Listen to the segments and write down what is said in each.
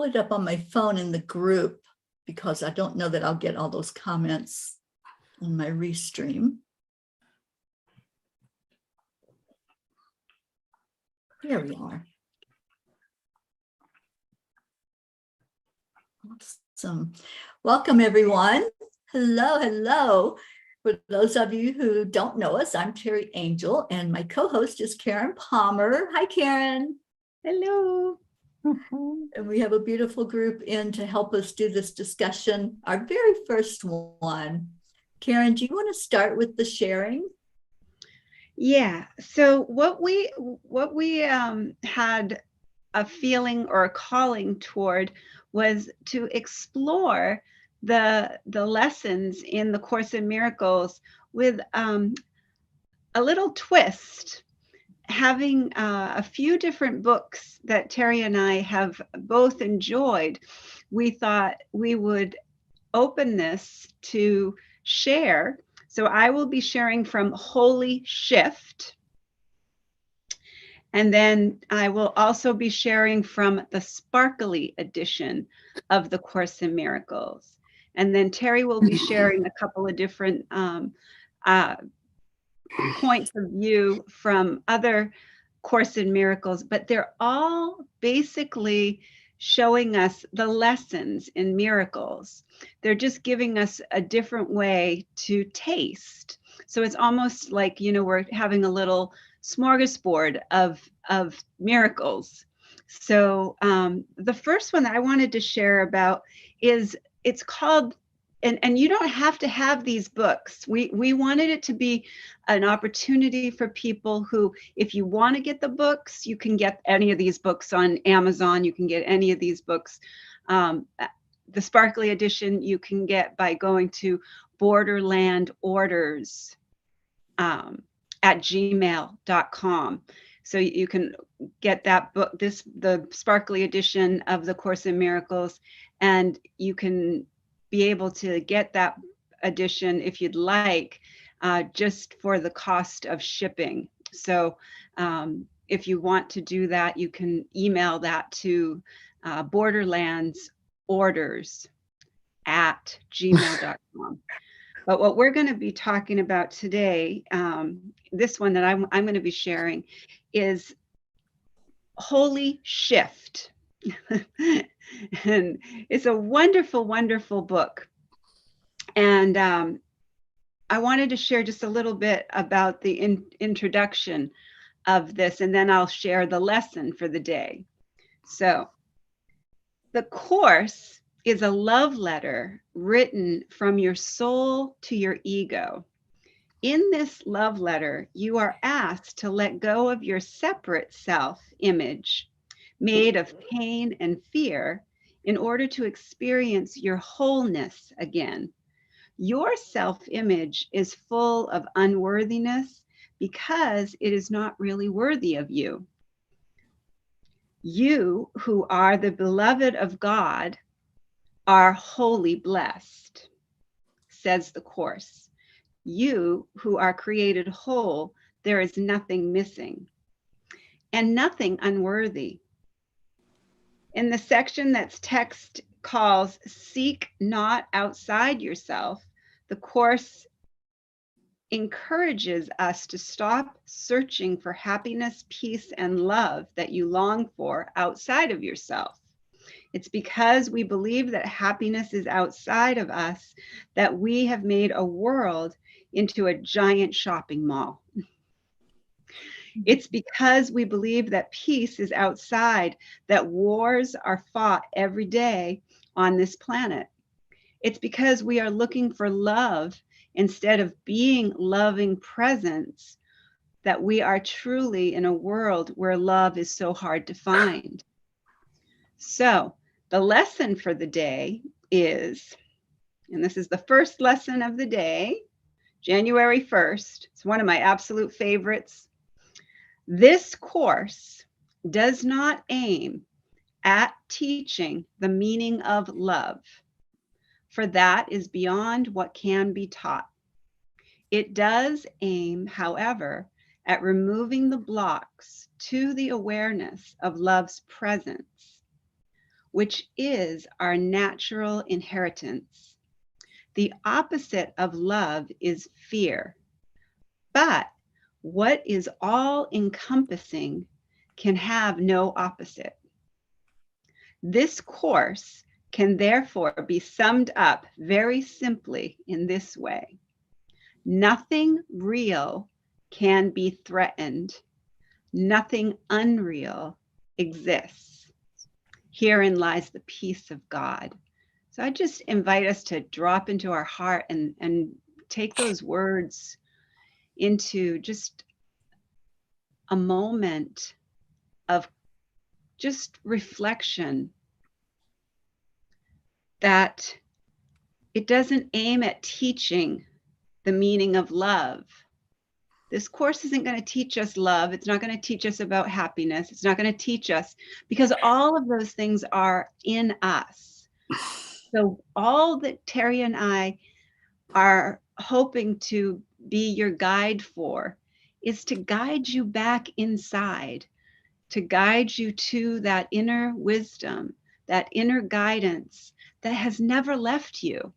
pull it up on my phone in the group because I don't know that I'll get all those comments on my restream. Here we are. Awesome. Welcome, everyone. Hello, hello. For those of you who don't know us, I'm Teri Angel, and my co-host is Karen Palmer. Hi, Karen. Hello. And we have a beautiful group in to help us do this discussion, our very first one. Karen, do you want to start with the sharing? Yeah. So what we had a feeling or a calling toward was to explore the lessons in the Course in Miracles with a little twist, having a few different books that Teri and I have both enjoyed. We thought we would open this to share. So I will be sharing from Holy Shift. And then I will also be sharing from the sparkly edition of the Course in Miracles. And then Teri will be sharing a couple of different points of view from other Course in Miracles, but they're all basically showing us the lessons in miracles. They're just giving us a different way to taste. So it's almost like, we're having a little smorgasbord of miracles. So the first one that I wanted to share about is, it's called, and you don't have to have these books. We wanted it to be an opportunity for people who, if you want to get the books, you can get any of these books on Amazon. You can get any of these books. The Sparkly Edition you can get by going to Borderland Orders at gmail.com. So you can get that book, the Sparkly Edition of the Course in Miracles, and you can be able to get that edition if you'd like, just for the cost of shipping. So if you want to do that, you can email that to borderlandsorders@gmail.com. But what we're going to be talking about today, this one that I'm going to be sharing, is Holy Shift. And it's a wonderful, wonderful book. And I wanted to share just a little bit about the introduction of this, and then I'll share the lesson for the day. So the Course is a love letter written from your soul to your ego. In this love letter, you are asked to let go of your separate self-image, made of pain and fear, in order to experience your wholeness again. Your self-image is full of unworthiness because it is not really worthy of you. You, who are the beloved of God, are wholly blessed, says the Course. You, who are created whole, there is nothing missing and nothing unworthy. In the section that's text calls Seek Not Outside Yourself, the Course encourages us to stop searching for happiness, peace, and love that you long for outside of yourself. It's because we believe that happiness is outside of us that we have made a world into a giant shopping mall. It's because we believe that peace is outside that wars are fought every day on this planet. It's because we are looking for love instead of being loving presence that we are truly in a world where love is so hard to find. So the lesson for the day is, and this is the first lesson of the day, January 1st. It's one of my absolute favorites. This course does not aim at teaching the meaning of love, for that is beyond what can be taught. It does aim, however, at removing the blocks to the awareness of love's presence. which is our natural inheritance. The opposite of love is fear. But what is all encompassing can have no opposite. This course can therefore be summed up very simply in this way. Nothing real can be threatened. Nothing unreal exists. Herein lies the peace of God. So I just invite us to drop into our heart and take those words into just a moment of just reflection, that it doesn't aim at teaching the meaning of love. This course isn't going to teach us love. It's not going to teach us about happiness. It's not going to teach us, because all of those things are in us. So all that Teri and I are hoping to be your guide for is to guide you back inside, to guide you to that inner wisdom, that inner guidance that has never left you.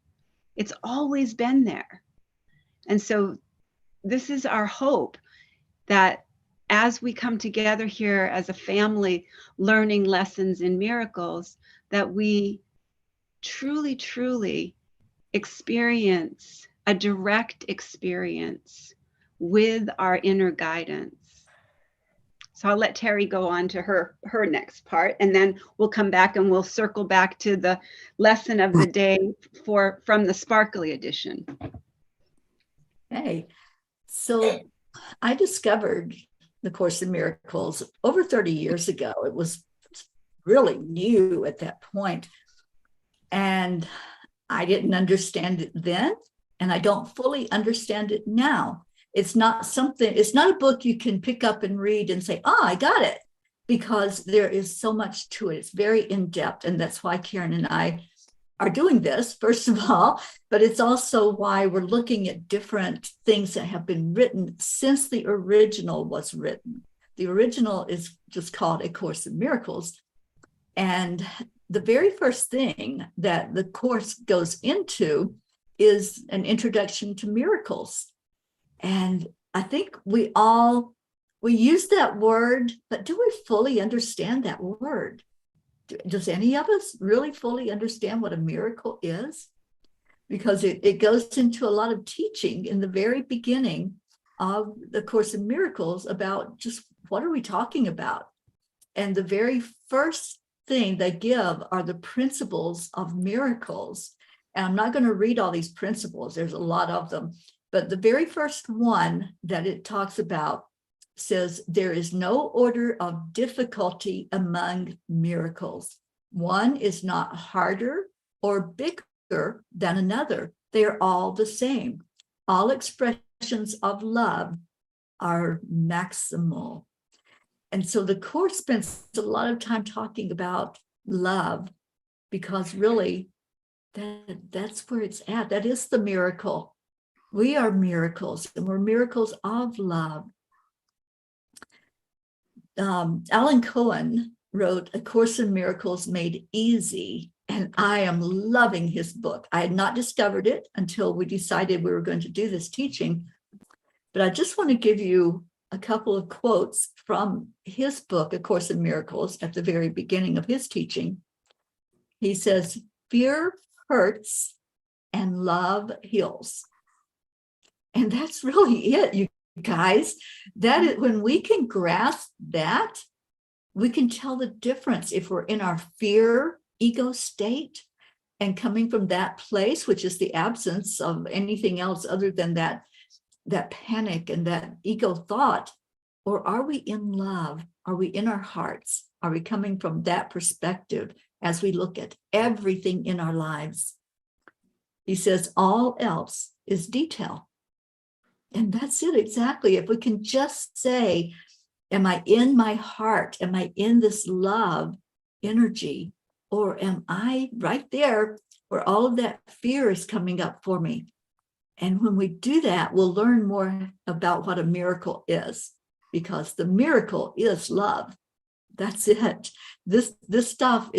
It's always been there. And so this is our hope, that as we come together here as a family learning lessons in miracles, that we truly, truly experience a direct experience with our inner guidance. So I'll let Teri go on to her next part, and then we'll come back and we'll circle back to the lesson of the day from the Sparkly edition. Okay, so I discovered the Course in Miracles over 30 years ago. It was really new at that point, and I didn't understand it then, and I don't fully understand it now. It's not a book you can pick up and read and say, oh, I got it, because there is so much to it. It's very in-depth, and that's why Karen and I are doing this, first of all, but it's also why we're looking at different things that have been written since the original was written. The original is just called A Course in Miracles, and the very first thing that the course goes into is an introduction to miracles. And I think we use that word, but do we fully understand that word? Does any of us really fully understand what a miracle is? Because it goes into a lot of teaching in the very beginning of the Course in Miracles about just what are we talking about? And the very first thing they give are the principles of miracles. And I'm not going to read all these principles. There's a lot of them. But the very first one that it talks about says, there is no order of difficulty among miracles. One is not harder or bigger than another. They are all the same. All expressions of love are maximal. And so the Course spends a lot of time talking about love, because really that's where it's at. That is the miracle. We are miracles, and we're miracles of love. Alan Cohen wrote A Course in Miracles Made Easy, and I am loving his book. I had not discovered it until we decided we were going to do this teaching, but I just want to give you a couple of quotes from his book, A Course in Miracles, at the very beginning of his teaching. He says, fear hurts and love heals. And that's really it, you guys. That is, when we can grasp that, we can tell the difference if we're in our fear ego state and coming from that place, which is the absence of anything else other than that panic and that ego thought, or are we in love? Are we in our hearts? Are we coming from that perspective as we look at everything in our lives? He says, all else is detail. And that's it exactly. If we can just say, am I in my heart? Am I in this love energy? Or am I right there where all of that fear is coming up for me? And when we do that, we'll learn more about what a miracle is, because the miracle is love. That's it. This stuff,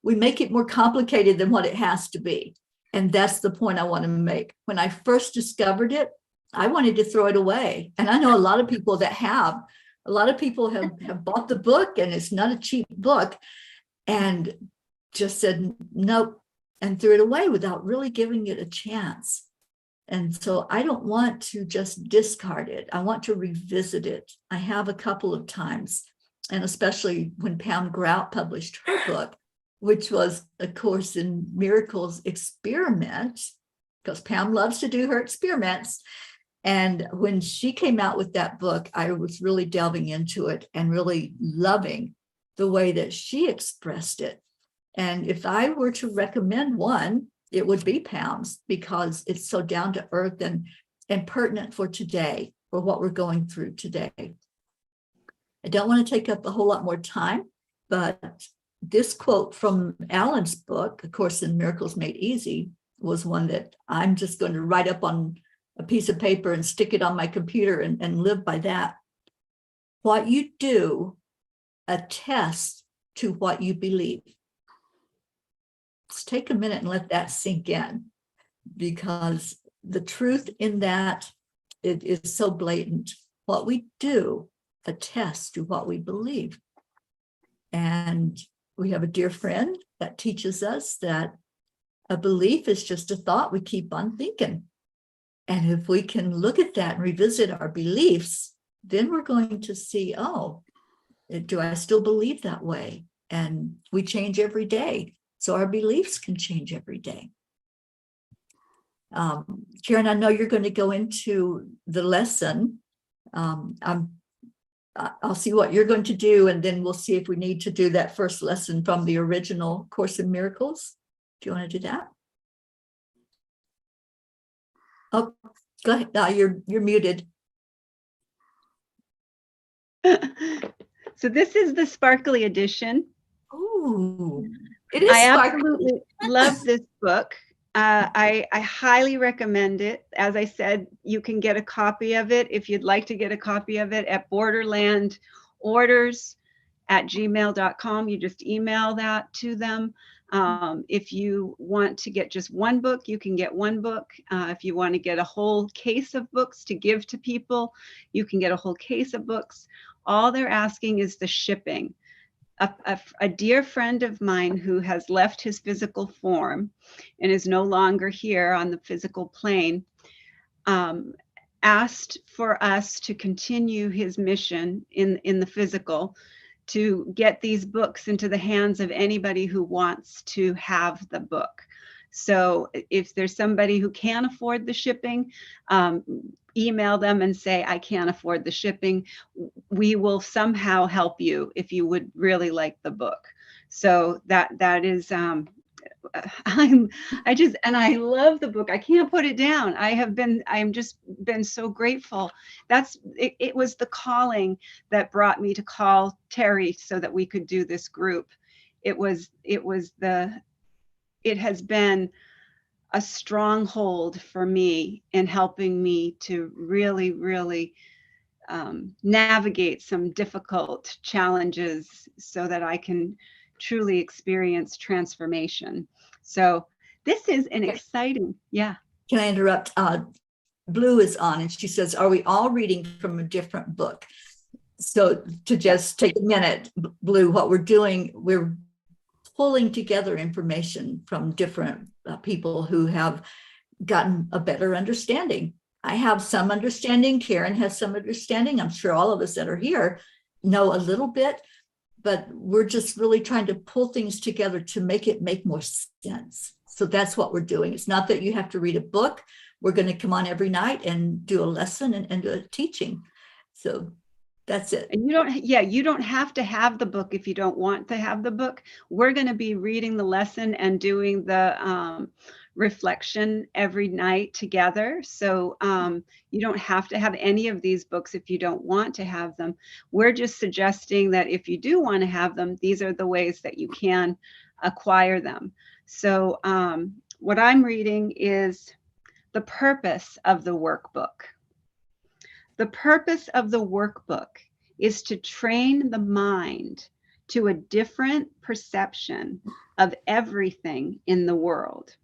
we make it more complicated than what it has to be. And that's the point I want to make. When I first discovered it, I wanted to throw it away. And I know a lot of people that have. A lot of people have bought the book, and it's not a cheap book, and just said nope and threw it away without really giving it a chance. And so I don't want to just discard it. I want to revisit it. I have a couple of times, and especially when Pam Grout published her book, which was A Course in Miracles experiment, because Pam loves to do her experiments. And when she came out with that book, I was really delving into it and really loving the way that she expressed it. And if I were to recommend one, it would be Pam's, because it's so down to earth and pertinent for today, for what we're going through today. I don't want to take up a whole lot more time, but this quote from Alan's book, A Course in Miracles Made Easy, was one that I'm just going to write up on a piece of paper and stick it on my computer and live by that. What you do attests to what you believe. Let's take a minute and let that sink in, because the truth in that, it is so blatant. What we do attests to what we believe. And we have a dear friend that teaches us that a belief is just a thought we keep on thinking. And if we can look at that and revisit our beliefs, then we're going to see, oh, do I still believe that way? And we change every day. So our beliefs can change every day. Karen, I know you're going to go into the lesson. I'll see what you're going to do, and then we'll see if we need to do that first lesson from the original Course in Miracles. Do you want to do that? Oh, go ahead. No, you're muted. So this is the sparkly edition. Oh, it is I sparkly. absolutely love this book. I highly recommend it. As I said, you can get a copy of it if you'd like to get a copy of it at borderlandorders@gmail.com. You just email that to them. If you want to get just one book, you can get one book. If you want to get a whole case of books to give to people, you can get a whole case of books. All they're asking is the shipping. A dear friend of mine who has left his physical form and is no longer here on the physical plane, asked for us to continue his mission in the physical, to get these books into the hands of anybody who wants to have the book. So if there's somebody who can't afford the shipping, email them and say, I can't afford the shipping. We will somehow help you if you would really like the book. So that is, I love the book. I can't put it down. I'm just been so grateful. It was the calling that brought me to call Teri so that we could do this group. It has been a stronghold for me in helping me to really, really navigate some difficult challenges so that I can truly experience transformation. So this is an exciting, yeah. Can I interrupt? Blue is on, and she says, are we all reading from a different book? So to just take a minute, Blue, what we're doing, we're pulling together information from different people who have gotten a better understanding. I have some understanding. Karen has some understanding. I'm sure all of us that are here know a little bit, but we're just really trying to pull things together to make it make more sense. So that's what we're doing. It's not that you have to read a book. We're going to come on every night and do a lesson and do a teaching. So that's it. And you don't have to have the book if you don't want to have the book. We're going to be reading the lesson and doing the reflection every night together. So you don't have to have any of these books if you don't want to have them. We're just suggesting that if you do want to have them, these are the ways that you can acquire them. So what I'm reading is the purpose of the workbook. The purpose of the workbook is to train the mind to a different perception of everything in the world.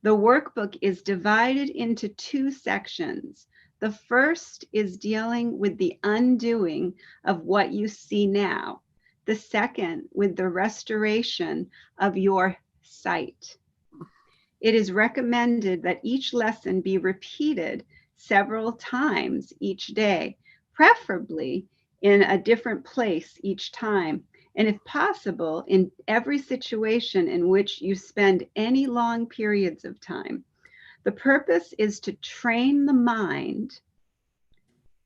The workbook is divided into 2 sections. The first is dealing with the undoing of what you see now. The second with the restoration of your sight. It is recommended that each lesson be repeated several times each day, preferably in a different place each time, and if possible, in every situation in which you spend any long periods of time. The purpose is to train the mind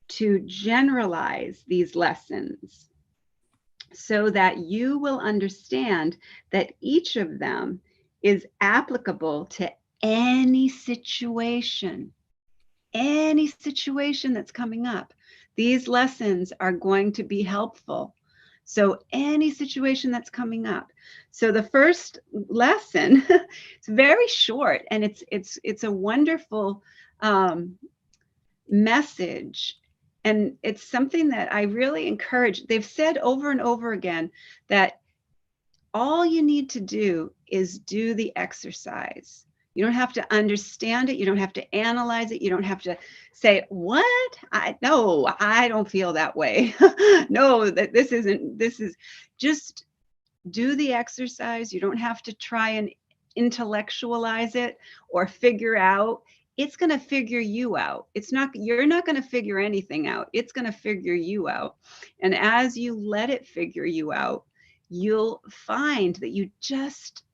to generalize these lessons so that you will understand that each of them is applicable to any situation that's coming up. These lessons are going to be helpful. So any situation that's coming up. So the first lesson, it's very short, and it's a wonderful message. And it's something that I really encourage. They've said over and over again that all you need to do is do the exercise. You don't have to understand it. You don't have to analyze it. You don't have to say, what? No, I don't feel that way. No, this is just do the exercise. You don't have to try and intellectualize it or figure out. It's going to figure you out. You're not going to figure anything out. It's going to figure you out. And as you let it figure you out, you'll find that you just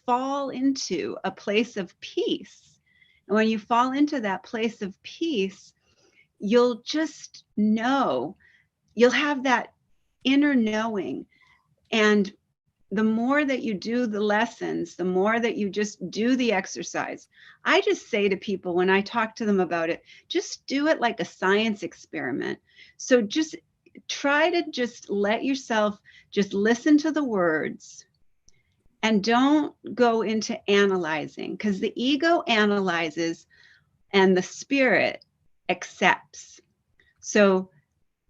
fall into a place of peace. And when you fall into that place of peace, you'll just know, you'll have that inner knowing. And the more that you do the lessons, the more that you just do the exercise. I just say to people when I talk to them about it, just do it like a science experiment. So just try to just let yourself just listen to the words and don't go into analyzing, because the ego analyzes and the spirit accepts. So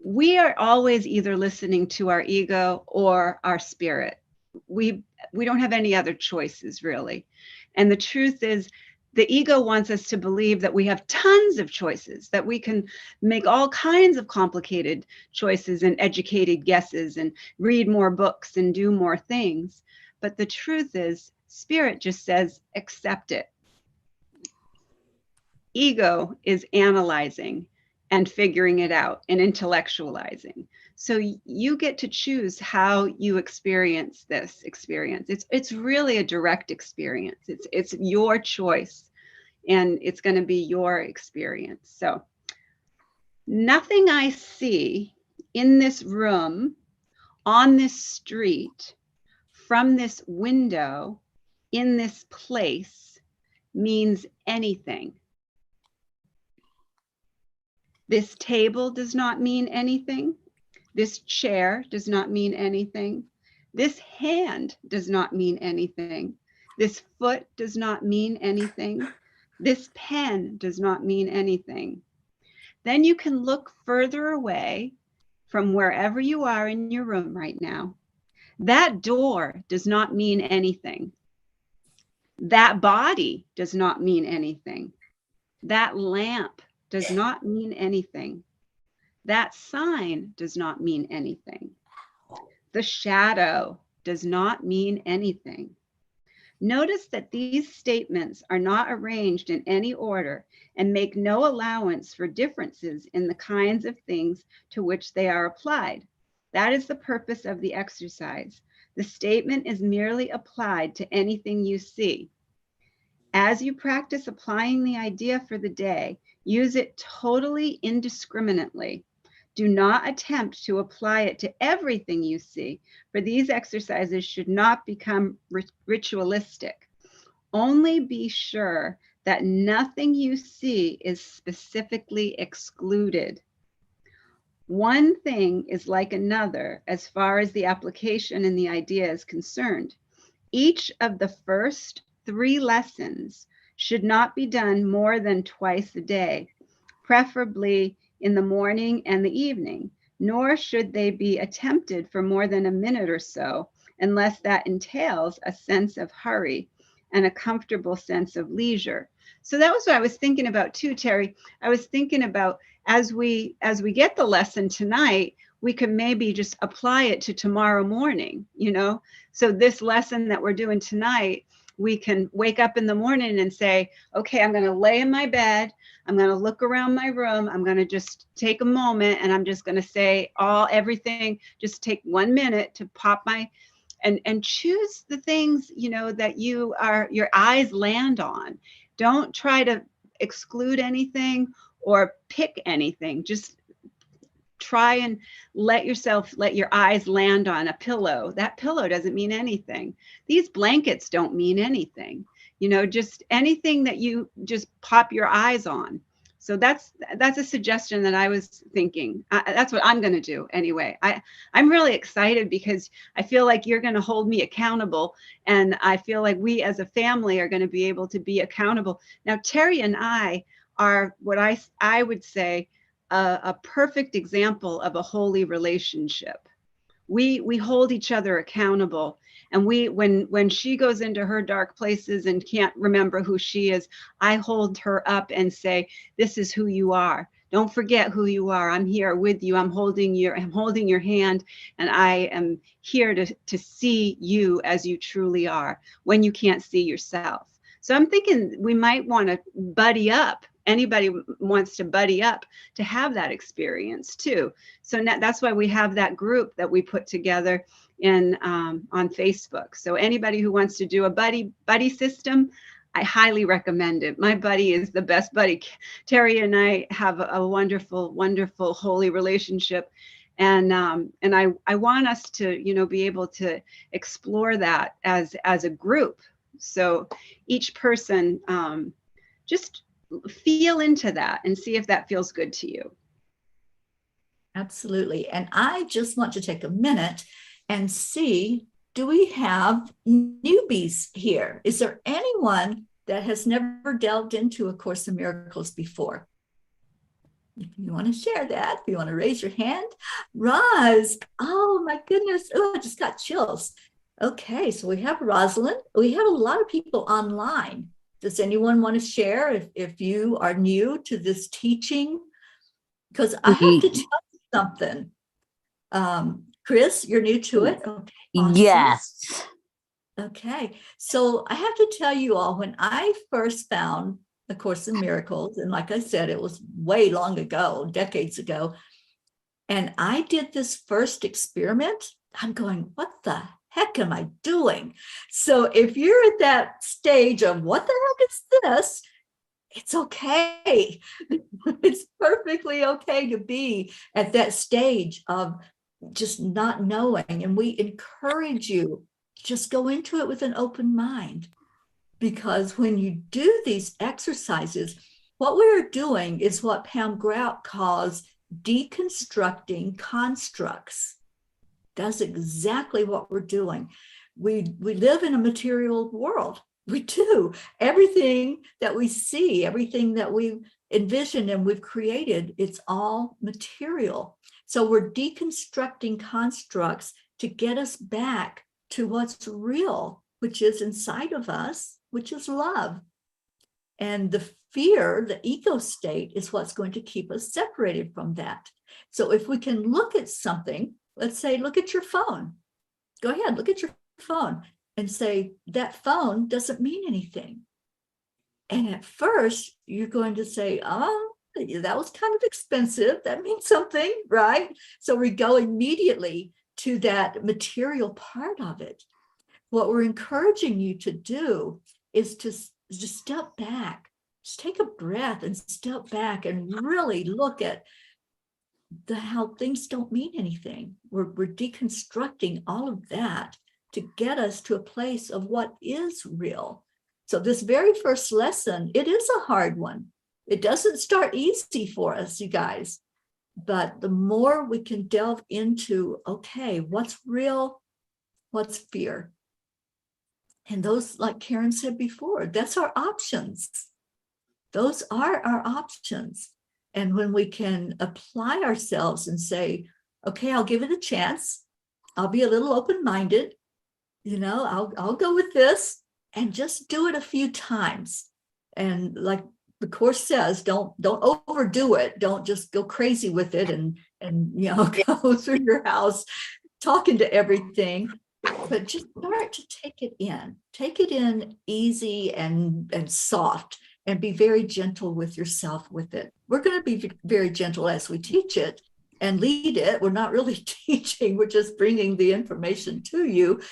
we are always either listening to our ego or our spirit. We don't have any other choices, really. And the truth is, the ego wants us to believe that we have tons of choices, that we can make all kinds of complicated choices and educated guesses and read more books and do more things. But the truth is, spirit just says, accept it. Ego is analyzing and figuring it out and intellectualizing. So you get to choose how you experience this experience. It's really a direct experience. It's your choice, and it's going to be your experience. So nothing I see in this room, on this street, from this window, in this place means anything. This table does not mean anything. This chair does not mean anything. This hand does not mean anything. This foot does not mean anything. This pen does not mean anything. Then you can look further away from wherever you are in your room right now. That door does not mean anything. That body does not mean anything. That lamp does not mean anything. That sign does not mean anything. The shadow does not mean anything. Notice that these statements are not arranged in any order and make no allowance for differences in the kinds of things to which they are applied. That is the purpose of the exercise. The statement is merely applied to anything you see. As you practice applying the idea for the day, use it totally indiscriminately. Do not attempt to apply it to everything you see, for these exercises should not become ritualistic. Only be sure that nothing you see is specifically excluded. One thing is like another as far as the application and the idea is concerned. Each of the first 3 lessons should not be done more than twice a day, preferably in the morning and the evening, nor should they be attempted for more than a minute or so, unless that entails a sense of hurry and a comfortable sense of leisure. So that was what I was thinking about too, Teri. I was thinking about as we get the lesson tonight, we can maybe just apply it to tomorrow morning, you know? So this lesson that we're doing tonight, we can wake up in the morning and say, okay, I'm going to lay in my bed. I'm going to look around my room. I'm going to just take a moment and I'm just going to say everything, just take 1 minute to pop my, and choose the things, you know, that your eyes land on. Don't try to exclude anything or pick anything. Just try and let your eyes land on a pillow. That pillow doesn't mean anything. These blankets don't mean anything. You know, just anything that you just pop your eyes on. So that's a suggestion that I was thinking. That's what I'm going to do anyway. I'm really excited because I feel like you're going to hold me accountable, and I feel like we as a family are going to be able to be accountable. Now, Teri and I are what I would say a perfect example of a holy relationship. We hold each other accountable, and when she goes into her dark places and can't remember who she is, I hold her up and say, this is who you are. Don't forget who you are. I'm here with you. I'm holding your hand, and I am here to see you as you truly are when you can't see yourself. So I'm thinking we might want to buddy up. Anybody wants to buddy up to have that experience too. So that's why we have that group that we put together on Facebook. So anybody who wants to do a buddy system, I highly recommend it. My buddy is the best buddy. Teri and I have a wonderful, wonderful, holy relationship. And I want us to, you know, be able to explore that as a group. So each person just feel into that and see if that feels good to you. Absolutely. And I just want to take a minute and see, do we have newbies here? Is there anyone that has never delved into A Course in Miracles before? If you want to share that, if you want to raise your hand. Roz, oh my goodness. Oh, I just got chills. Okay, so we have Rosalind. We have a lot of people online. Does anyone want to share if you are new to this teaching? Because I have to tell you something. Chris, you're new to it? Okay, awesome. Yes. Okay, so I have to tell you all, when I first found A Course in Miracles, and like I said, it was way long ago, decades ago, and I did this first experiment, I'm going, what the heck am I doing? So if you're at that stage of what the heck is this, it's okay. It's perfectly okay to be at that stage of just not knowing. And we encourage you, just go into it with an open mind. Because when you do these exercises, what we're doing is what Pam Grout calls deconstructing constructs. That's exactly what we're doing. We live in a material world. We do. Everything that we see, everything that we envisioned and we've created, it's all material. So we're deconstructing constructs to get us back to what's real, which is inside of us, which is love. And the fear, the ego state, is what's going to keep us separated from that. So if we can look at something, let's say, look at your phone. Go ahead, look at your phone and say, that phone doesn't mean anything. And at first, you're going to say, oh, that was kind of expensive. That means something, right? So we go immediately to that material part of it. What we're encouraging you to do is to just step back, just take a breath and step back and really look at how things don't mean anything. We're deconstructing all of that to get us to a place of what is real. So this very first lesson, it is a hard one. It doesn't start easy for us, you guys. But the more we can delve into, okay, what's real, what's fear? And those, like Karen said before, that's our options. Those are our options. And when we can apply ourselves and say, okay, I'll give it a chance. I'll be a little open-minded. I'll go with this, and just do it a few times. And like the course says, don't overdo it. Don't just go crazy with it and go through your house talking to everything, but just start to take it in easy and soft, and be very gentle with yourself with it. We're going to be very gentle as we teach it and lead it. We're not really teaching, we're just bringing the information to you.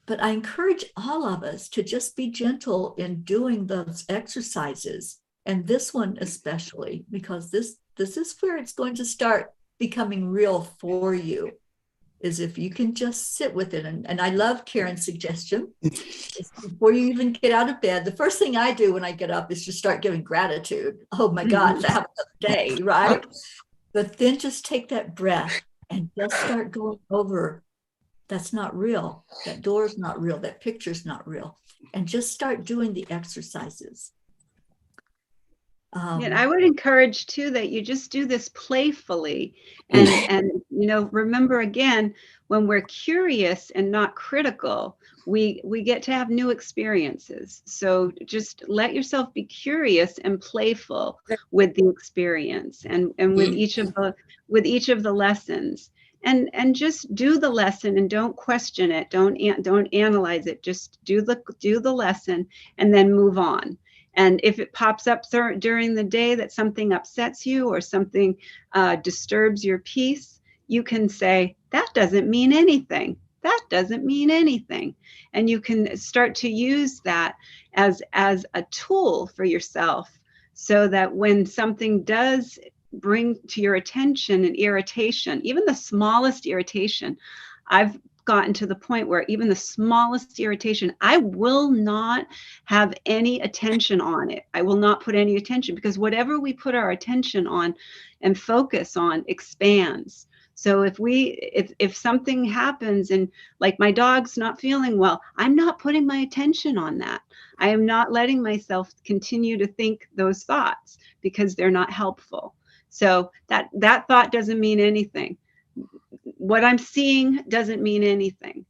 But I encourage all of us to just be gentle in doing those exercises, and this one especially, because this is where it's going to start becoming real for you, is if you can just sit with it. And I love Karen's suggestion. Before you even get out of bed, the first thing I do when I get up is just start giving gratitude. Oh my God, have a day, right? But then just take that breath and just start going over, that's not real. That door is not real. That picture's not real. And just start doing the exercises. And I would encourage too that you just do this playfully, and remember again, when we're curious and not critical, we get to have new experiences. So just let yourself be curious and playful with the experience, and with each of the lessons. And just do the lesson and don't question it. Don't analyze it. Just do the lesson and then move on. And if it pops up during the day that something upsets you or something disturbs your peace, you can say, that doesn't mean anything. That doesn't mean anything. And you can start to use that as a tool for yourself, so that when something does bring to your attention an irritation, even the smallest irritation, I've gotten to the point where even the smallest irritation, I will not have any attention on it. I will not put any attention, because whatever we put our attention on and focus on expands. So if something happens, and like my dog's not feeling well, I'm not putting my attention on that. I am not letting myself continue to think those thoughts, because they're not helpful. So that thought doesn't mean anything. What I'm seeing doesn't mean anything.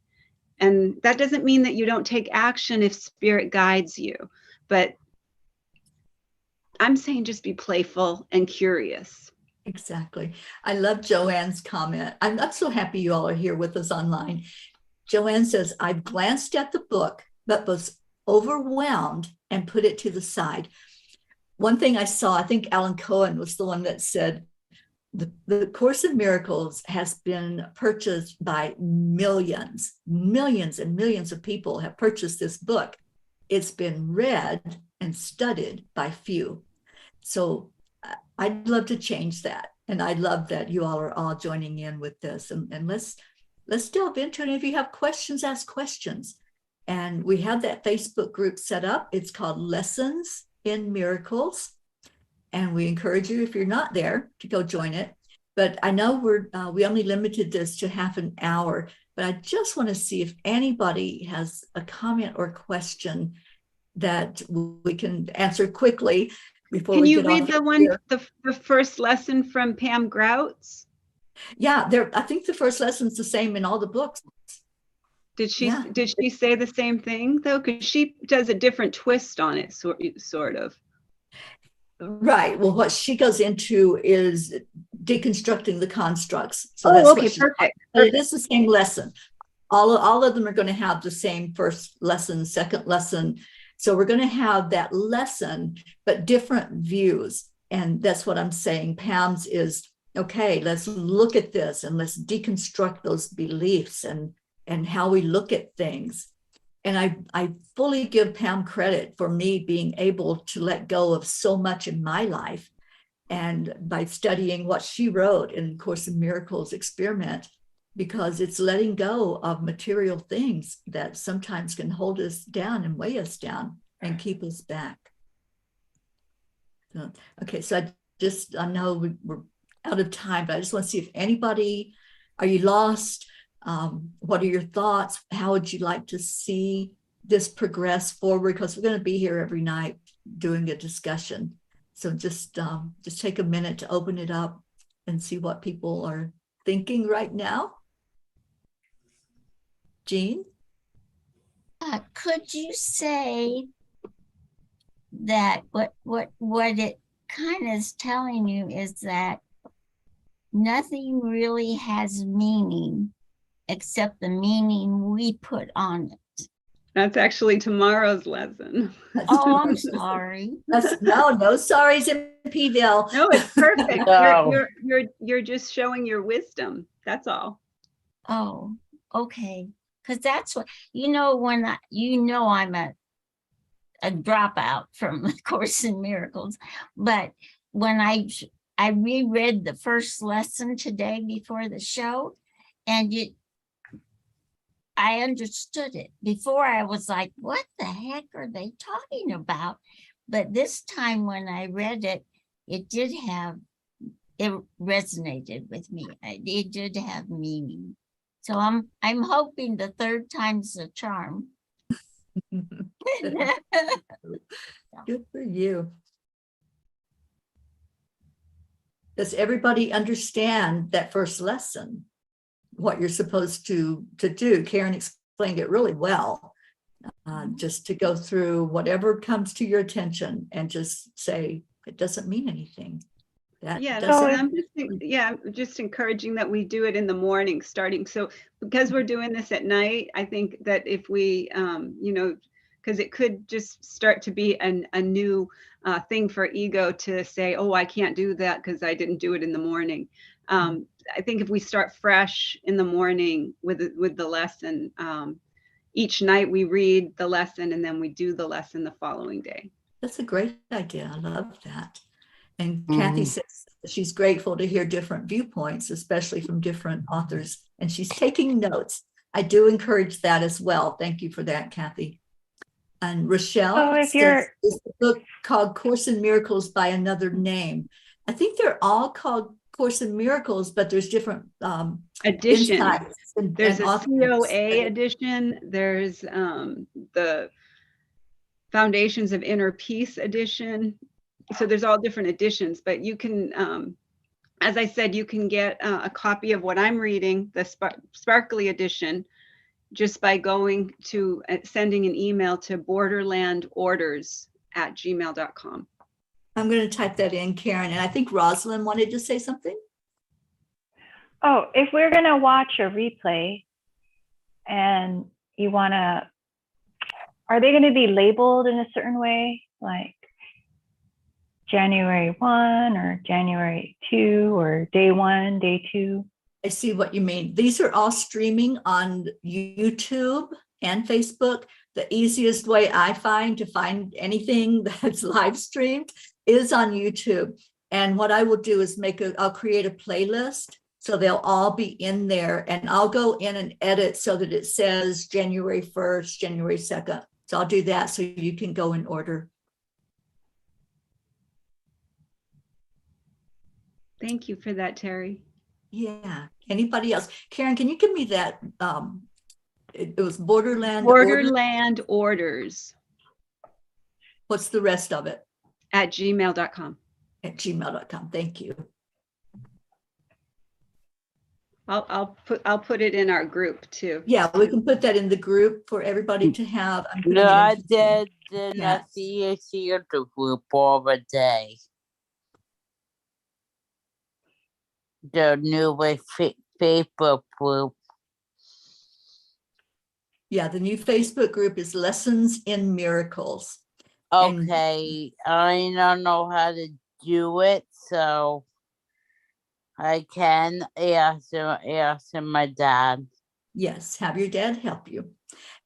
And that doesn't mean that you don't take action if spirit guides you. But I'm saying just be playful and curious. Exactly. I love Joanne's comment. I'm so happy you all are here with us online. Joanne says, I've glanced at the book, but was overwhelmed and put it to the side. One thing I saw, I think Alan Cohen was the one that said, the Course in Miracles has been purchased by millions and millions of people have purchased this book. It's been read and studied by few. So I'd love to change that. And I love that you all are all joining in with this. And let's delve into it. And if you have questions, ask questions. And we have that Facebook group set up. It's called Lessons in Miracles. And we encourage you, if you're not there, to go join it. But I know we only limited this to half an hour, but I just want to see if anybody has a comment or question that we can answer quickly before Can we you get read off the one, here. the first lesson from Pam Grout's? Yeah, I think the first lesson's the same in all the books. Did she say the same thing though? Because she does a different twist on it, sort of. Right. Well, what she goes into is deconstructing the constructs. So okay, perfect. It is the same lesson. All of them are going to have the same first lesson, second lesson. So we're going to have that lesson, but different views. And that's what I'm saying. Pam's is, okay, let's look at this and let's deconstruct those beliefs and how we look at things. And I fully give Pam credit for me being able to let go of so much in my life. And by studying what she wrote in Course in Miracles experiment, because it's letting go of material things that sometimes can hold us down and weigh us down and keep us back. So, okay, so I know we're out of time, but I just want to see if anybody, are you lost? What are your thoughts? How would you like to see this progress forward? Because we're going to be here every night doing a discussion. So just take a minute to open it up and see what people are thinking right now? Jean? Could you say that what it kind of is telling you is that nothing really has meaning except the meaning we put on it? That's actually tomorrow's lesson. Oh, I'm sorry. No sorries in Pville. No, it's perfect. No. You're just showing your wisdom. That's all. Oh, okay. Because that's what, when I'm a dropout from the Course in Miracles, but when I reread the first lesson today before the show, and I understood it. Before I was like, what the heck are they talking about? But this time when I read it, it resonated with me. It did have meaning. So I'm hoping the third time's a charm. Good for you. Does everybody understand that first lesson? What you're supposed to do? Karen explained it really well. Just to go through whatever comes to your attention and just say, it doesn't mean anything. I'm just encouraging that we do it in the morning starting. So because we're doing this at night, I think that if we, because it could just start to be a new thing for ego to say, oh, I can't do that because I didn't do it in the morning. I think if we start fresh in the morning with the lesson, each night we read the lesson and then we do the lesson the following day. That's a great idea. I love that. And Kathy says she's grateful to hear different viewpoints, especially from different authors, and she's taking notes. I do encourage that as well. Thank you for that, Kathy. And Rochelle says, is the book called Course in Miracles by another name? I think they're all called Course in Miracles, but there's different editions. There's a COA edition. There's the Foundations of Inner Peace edition. So there's all different editions, but you can, as I said, you can get a copy of what I'm reading, the Sparkly edition, just by going to sending an email to borderlandorders@gmail.com. I'm going to type that in, Karen. And I think Rosalind wanted to say something. Oh, if we're going to watch a replay and you want to, are they going to be labeled in a certain way? Like January 1 or January 2 or day 1, day 2? I see what you mean. These are all streaming on YouTube and Facebook. The easiest way I find to find anything that's live streamed is on YouTube. And what I will do is I'll create a playlist so they'll all be in there, and I'll go in and edit so that it says January 1st, January 2nd. So I'll do that so you can go in order. Thank you for that, Teri. Yeah. Anybody else? Karen, can you give me that? It was Borderland Orders. What's the rest of it? @gmail.com. @gmail.com. Thank you. I'll put it in our group too. Yeah, we can put that in the group for everybody to have. The new Facebook group. Yeah, the new Facebook group is Lessons in Miracles. Okay, I don't know how to do it, so I can ask my dad. Yes, have your dad help you.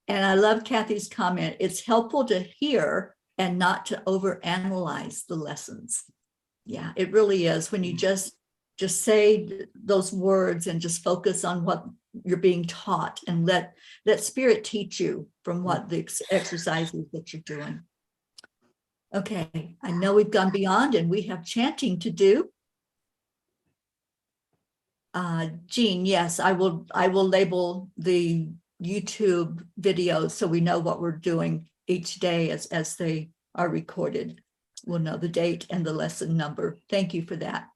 And I love Kathy's comment. It's helpful to hear and not to overanalyze the lessons. Yeah, it really is. When you just say those words and just focus on what you're being taught and let spirit teach you from what the exercises that you're doing. Okay, I know we've gone beyond and we have chanting to do. Jean, yes, I will label the YouTube videos so we know what we're doing each day as they are recorded. We'll know the date and the lesson number. Thank you for that.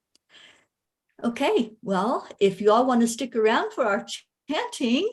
Okay, well, if you all want to stick around for our chanting,